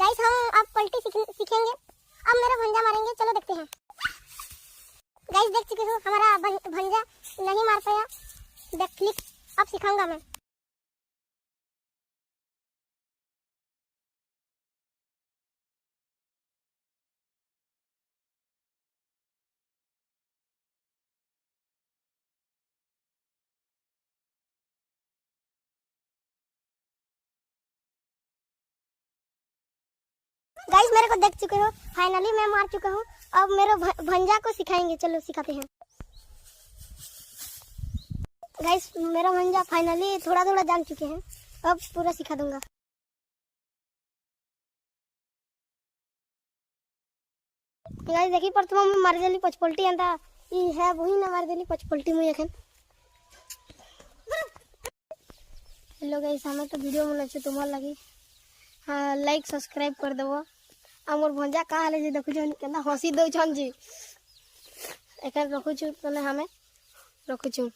Guys हम अब पलटी सीखेंगे। अब मेरा भंजा मारेंगे, चलो देखते हैं। गाइस देख चुके हो हमारा भंजा नहीं मार पाया, बैक फ्लिप अब सिखाऊंगा मैं। गाइस मेरे को देख चुके हो, फाइनली मैं मार चुका हूँ। अब मेरे भंजा को सिखाएंगे, चलो सिखाते हैं। गाइस मेरा भंजा फाइनली थोड़ा थोड़ा जान चुके हैं, अब पूरा सिखा दूंगा। गाइस देखी प्रथम मैं मारदेली पचपल्टी एंता ई है वही ना मारदेली पचपल्टी मुई एखन। हेलो गाइस हमें तो वीडियो मन अच्छे तुम्हार लगी, हाँ लाइक सब्सक्राइब कर देव। आमर भंजा कहाँ जे देखु के हसी दौन जी, एक रखुचु हमें रखुचु।